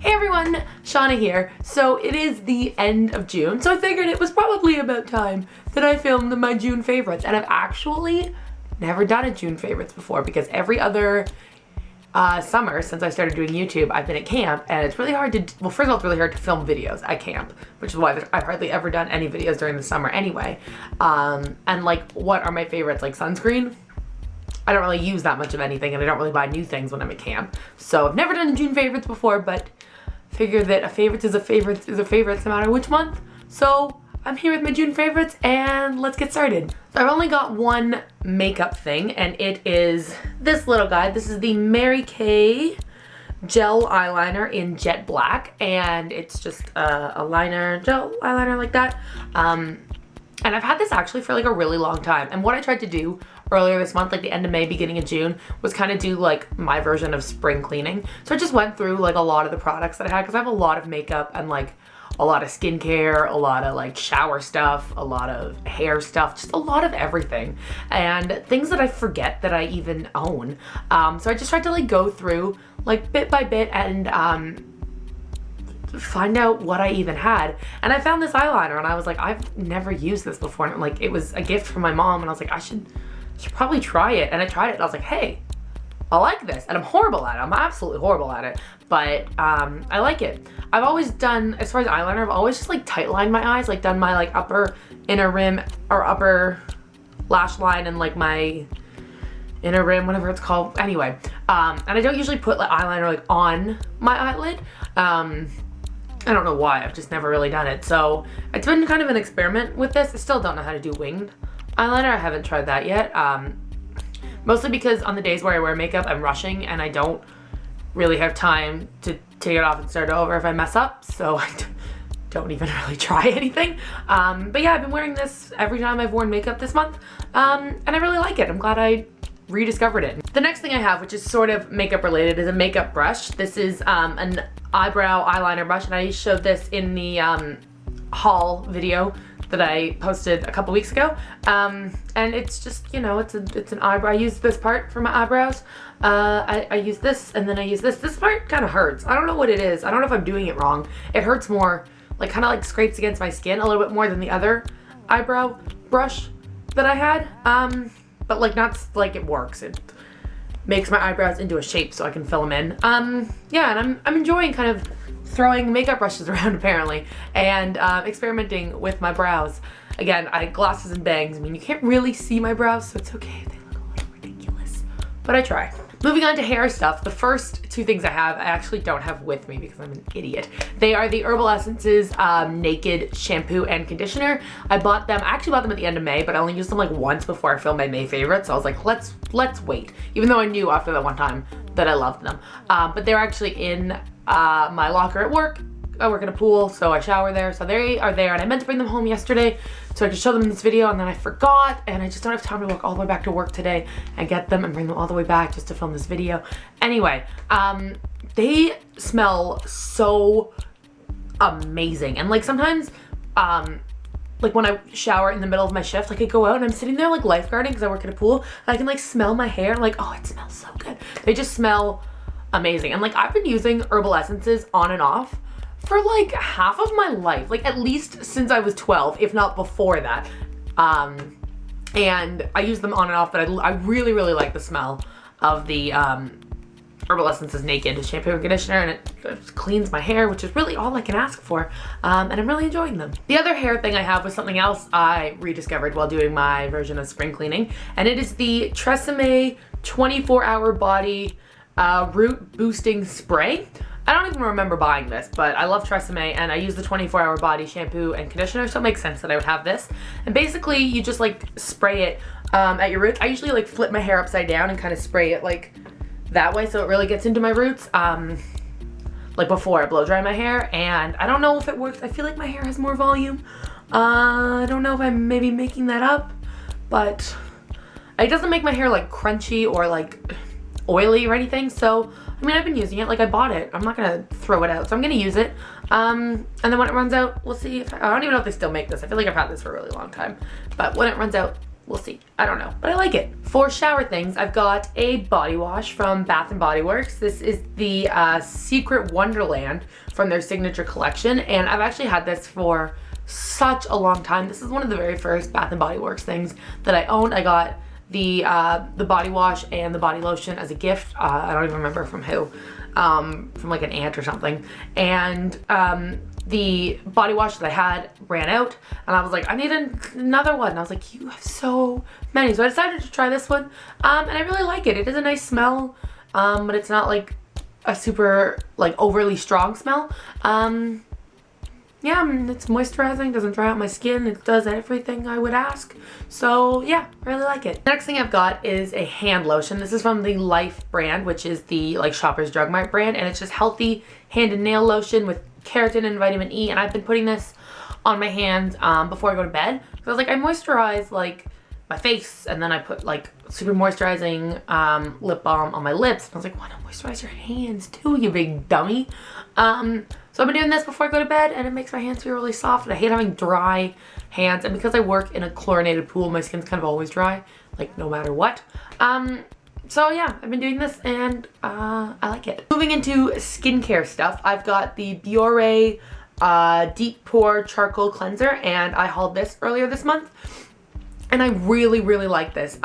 Hey everyone, Shauna here. So it is the end of June, so I figured it was probably about time that I filmed my June favorites. And I've actually never done a June favorites before because every other summer since I started doing YouTube, I've been at camp, and it's really hard to, well, first of all, it's really hard to film videos at camp, which is why I've hardly ever done any videos during the summer anyway. And like, what are my favorites? Like sunscreen? I don't really use that much of anything, and I don't really buy new things when I'm at camp. So I've never done June favorites before, but figure that a favorite is a favorite is a favorite no matter which month. So I'm here with my June favorites, and let's get started. So I've only got one makeup thing, and it is this little guy. This is the Mary Kay gel eyeliner in jet black, and it's just a liner, gel eyeliner like that. And I've had this actually for like a really long time. And what I tried to do earlier this month, like the end of May, beginning of June, was kind of do like my version of spring cleaning. So I just went through like a lot of the products that I had, because I have a lot of makeup and like a lot of skincare, a lot of like shower stuff, a lot of hair stuff, just a lot of everything. And things that I forget that I even own. So I just tried to like go through like bit by bit and find out what I even had. And I found this eyeliner, and I was like, I've never used this before. And like, it was a gift from my mom, and I was like, I should probably try it. And I tried it, and I was like, hey, I like this. And I'm horrible at it. I'm absolutely horrible at it, but I like it. I've always done, as far as eyeliner, I've always just like tight lined my eyes, like done my like upper inner rim or upper lash line and like my inner rim, whatever it's called. Anyway, and I don't usually put like eyeliner like on my eyelid. I don't know why, I've just never really done it. So it's been kind of an experiment with this. I still don't know how to do winged eyeliner. I haven't tried that yet. Mostly because on the days where I wear makeup, I'm rushing and I don't really have time to take it off and start over if I mess up. So I don't even really try anything. But yeah, I've been wearing this every time I've worn makeup this month. And I really like it. I'm glad I rediscovered it. The next thing I have, which is sort of makeup related, is a makeup brush. This is an eyebrow eyeliner brush, and I showed this in the haul video that I posted a couple weeks ago. And it's just, you know, it's an eyebrow. I use this part for my eyebrows. I use this, and then I use this. This part kind of hurts. I don't know what it is. I don't know if I'm doing it wrong. It hurts more, like kind of like scrapes against my skin a little bit more than the other eyebrow brush that I had. But like, not like it works. It makes my eyebrows into a shape so I can fill them in. Yeah, and I'm enjoying kind of throwing makeup brushes around apparently, and experimenting with my brows. Again, I glasses and bangs. I mean, you can't really see my brows, so it's okay if they look a little ridiculous, but I try. Moving on to hair stuff, the first two things I have, I actually don't have with me because I'm an idiot. They are the Herbal Essences Naked Shampoo and Conditioner. I actually bought them at the end of May, but I only used them like once before I filmed my May favorites. So I was like, let's wait. Even though I knew after that one time that I loved them. But they're actually in my locker at work. I work at a pool, so I shower there. So they are there, and I meant to bring them home yesterday so I could show them in this video, and then I forgot, and I just don't have time to walk all the way back to work today and get them and bring them all the way back just to film this video. Anyway, they smell so amazing. And like sometimes, like when I shower in the middle of my shift, like I go out and I'm sitting there like lifeguarding because I work at a pool, and I can like smell my hair. I'm like, oh, it smells so good. They just smell amazing. And like, I've been using Herbal Essences on and off for like half of my life, like at least since I was 12, if not before that. And I use them on and off, but I really, really like the smell of the Herbal Essences Naked Shampoo and Conditioner, and it just cleans my hair, which is really all I can ask for, and I'm really enjoying them. The other hair thing I have was something else I rediscovered while doing my version of spring cleaning, and it is the Tresemme 24-hour body root boosting spray. I don't even remember buying this, but I love Tresemme, and I use the 24-hour body shampoo and conditioner, so it makes sense that I would have this. And basically, you just like spray it at your roots. I usually like flip my hair upside down and kind of spray it like that way, so it really gets into my roots, like before I blow dry my hair. And I don't know if it works. I feel like my hair has more volume. I don't know if I'm maybe making that up, but it doesn't make my hair like crunchy or like oily or anything. So I mean, I've been using it, like I bought it. I'm not gonna throw it out, so I'm gonna use it. And then when it runs out, we'll see if I don't even know if they still make this. I feel like I've had this for a really long time, but when it runs out, we'll see. I don't know, but I like it. For shower things, I've got a body wash from Bath & Body Works. This is the Secret Wonderland from their signature collection, and I've actually had this for such a long time. This is one of the very first Bath & Body Works things that I owned. I got the body wash and the body lotion as a gift. I don't even remember from who, from like an aunt or something. And the body wash that I had ran out, and I was like, I need another one. And I was like, you have so many. So I decided to try this one, and I really like it. It is a nice smell, but it's not like a super like overly strong smell. Yeah, it's moisturizing, doesn't dry out my skin, it does everything I would ask. So yeah, really like it. Next thing I've got is a hand lotion. This is from the Life brand, which is the like Shoppers Drug Mart brand, and it's just healthy hand and nail lotion with keratin and vitamin E, and I've been putting this on my hands before I go to bed. So I was like, I moisturize like my face, and then I put like super moisturizing lip balm on my lips. And I was like, why not moisturize your hands too, you big dummy? So I've been doing this before I go to bed, and it makes my hands feel really soft, and I hate having dry hands. And because I work in a chlorinated pool, my skin's kind of always dry, like no matter what. So yeah, I've been doing this, and I like it. Moving into skincare stuff, I've got the Biore Deep Pore Charcoal Cleanser, and I hauled this earlier this month. And I really, really like this.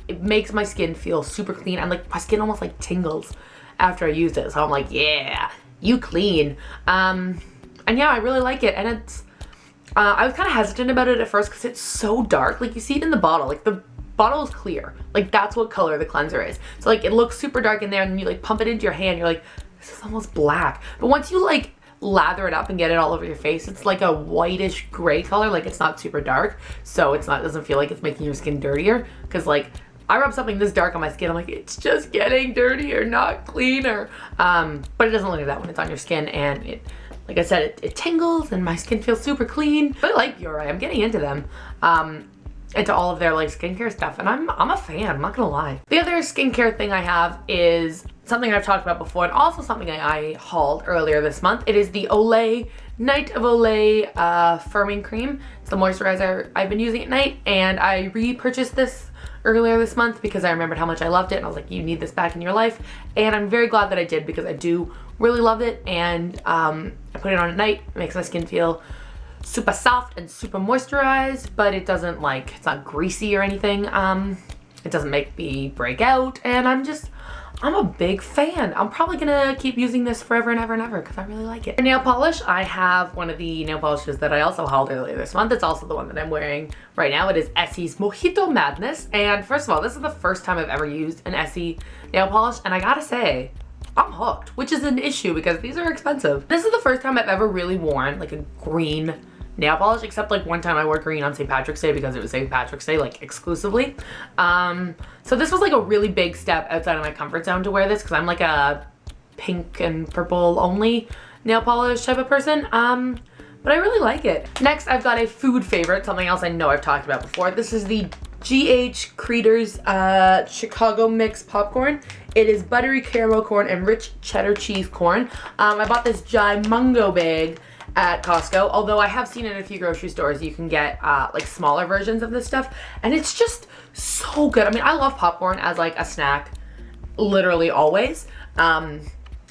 It makes my skin feel super clean, and like my skin almost like tingles after I use it. So I'm like, yeah, you clean. And yeah, I really like it. And it's, I was kind of hesitant about it at first because it's so dark. Like you see it in the bottle, like the bottle is clear. Like that's what color the cleanser is. So like it looks super dark in there, and then you like pump it into your hand, you're like, this is almost black. But once you like lather it up and get it all over your face, it's like a whitish gray color. Like it's not super dark, so it doesn't feel like it's making your skin dirtier. Because like I rub something this dark on my skin, I'm like, it's just getting dirtier, not cleaner. But it doesn't look like that when it's on your skin, and it, like I said, it tingles and my skin feels super clean. I like Biore. I'm getting into them. Into all of their like skincare stuff, and I'm a fan, I'm not gonna lie. The other skincare thing I have is something I've talked about before, and also something I hauled earlier this month. It is the Olay Night of Olay Firming Cream. It's the moisturizer I've been using at night, and I repurchased this earlier this month because I remembered how much I loved it, and I was like, you need this back in your life. And I'm very glad that I did, because I do really love it, and I put it on at night. It makes my skin feel super soft and super moisturized, but it doesn't like, it's not greasy or anything. It doesn't make me break out, and I'm a big fan. I'm probably gonna keep using this forever and ever and ever because I really like it. For nail polish, I have one of the nail polishes that I also hauled earlier this month. It's also the one that I'm wearing right now. It is Essie's Mojito Madness, and first of all, this is the first time I've ever used an Essie nail polish, and I gotta say, I'm hooked, which is an issue because these are expensive. This is the first time I've ever really worn like a green nail polish, except like one time I wore green on St. Patrick's Day because it was St. Patrick's Day, like exclusively. So this was like a really big step outside of my comfort zone to wear this, because I'm like a pink and purple only nail polish type of person. But I really like it. Next, I've got a food favorite, something else I know I've talked about before. This is the GH Creators Chicago Mix Popcorn. It is buttery caramel corn and rich cheddar cheese corn. I bought this Gimungo bag at Costco, although I have seen it in a few grocery stores. You can get like smaller versions of this stuff, and it's just so good. I mean, I love popcorn as like a snack literally always, but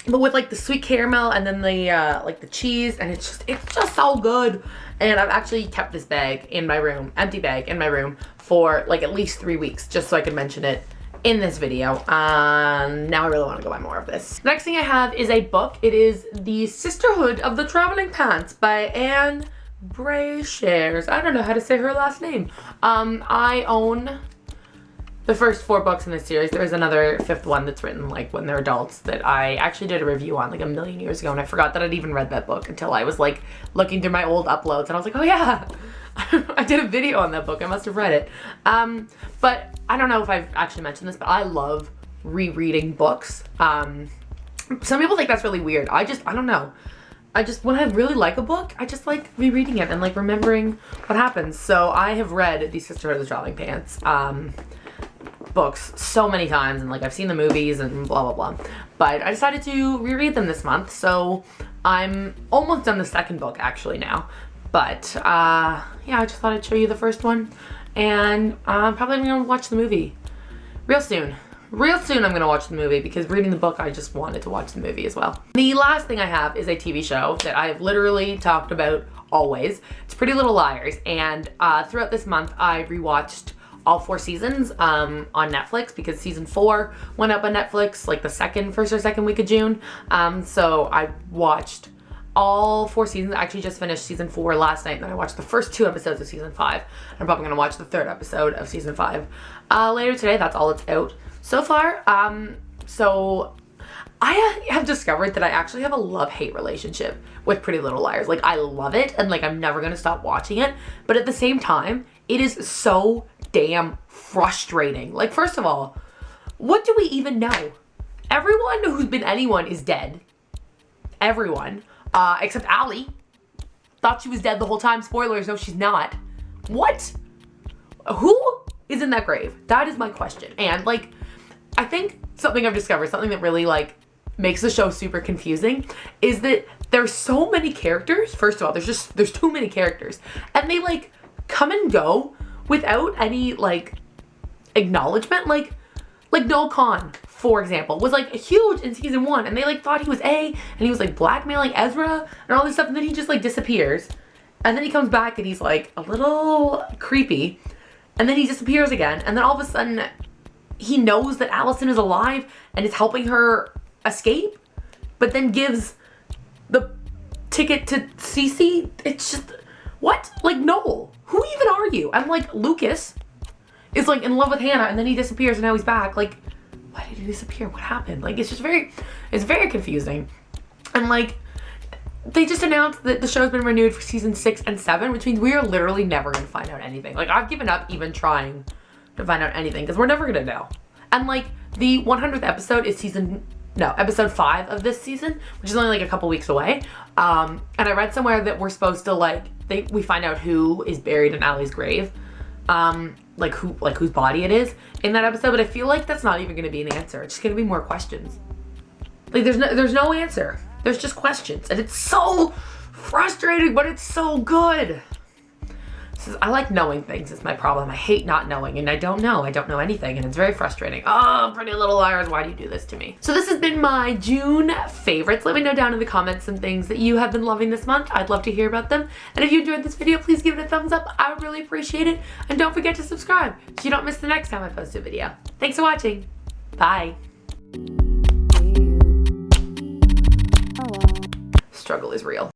with like the sweet caramel and then the like the cheese, and it's just so good. And I've actually kept this bag in my room, empty bag in my room, for like at least 3 weeks, just so I could mention it in this video. Now I really want to go buy more of this. Next thing I have is a book. It is The Sisterhood of the Traveling Pants by Anne Brashares. I don't know how to say her last name. I own the first 4 books in this series. There's another 5th one that's written like when they're adults that I actually did a review on like a million years ago, and I forgot that I'd even read that book until I was like looking through my old uploads, and I was like, oh yeah, I did a video on that book. I must have read it. But I don't know if I've actually mentioned this, but I love rereading books. Some people think that's really weird. I don't know. When I really like a book, I just like rereading it and like remembering what happens. So I have read The Sisterhood of the Traveling Pants books so many times, and like I've seen the movies and blah blah blah, but I decided to reread them this month, so I'm almost done the 2nd book actually now. But yeah, I just thought I'd show you the first one and I'm probably gonna watch the movie real soon. Real soon I'm gonna watch the movie because reading the book, I just wanted to watch the movie as well. The last thing I have is a TV show that I've literally talked about always. It's Pretty Little Liars, and throughout this month I rewatched all 4 seasons on Netflix because season 4 went up on Netflix like the first or second week of June. So I watched all 4 seasons. I actually just finished season 4 last night, and then I watched the first 2 episodes of season 5. I'm probably gonna watch the 3rd episode of season 5 later today. That's all it's out so far. So I have discovered that I actually have a love-hate relationship with Pretty Little Liars. Like, I love it, and like I'm never gonna stop watching it, but at the same time it is so damn frustrating. Like, first of all, what do we even know? Everyone who's been anyone is dead. Everyone. Except Allie. Thought she was dead the whole time. Spoilers, no, she's not. What? Who is in that grave? That is my question. And like, I think something I've discovered, something that really like makes the show super confusing, is that there's so many characters. First of all, there's too many characters, and they like come and go without any like acknowledgement. Like Noel Khan, for example, was like huge in season 1, and they like thought he was and he was like blackmailing Ezra and all this stuff, and then he just like disappears, and then he comes back and he's like a little creepy, and then he disappears again, and then all of a sudden he knows that Allison is alive and is helping her escape, but then gives the ticket to Cece. It's just, what? Like, Noel, who even are you? I'm like, Lucas is like in love with Hannah, and then he disappears, and now he's back. Like, why did he disappear? What happened? Like, it's very confusing. And like, they just announced that the show's been renewed for season 6 and 7, which means we are literally never gonna find out anything. Like, I've given up even trying to find out anything because we're never gonna know. And like, the 100th episode is episode 5 of this season, which is only like a couple weeks away. And I read somewhere that we're supposed to like, we find out who is buried in Allie's grave. Like whose body it is in that episode, but I feel like that's not even gonna be an answer. It's just gonna be more questions. Like, there's no answer. There's just questions, and it's so frustrating, but it's so good. I like knowing things is my problem. I hate not knowing, and I don't know anything, and it's very frustrating. Oh, Pretty Little Liars, why do you do this to me? So this has been my June favorites. Let me know down in the comments some things that you have been loving this month. I'd love to hear about them. And if you enjoyed this video, please give it a thumbs up. I would really appreciate it. And don't forget to subscribe so you don't miss the next time I post a video. Thanks for watching. Bye. Struggle is real.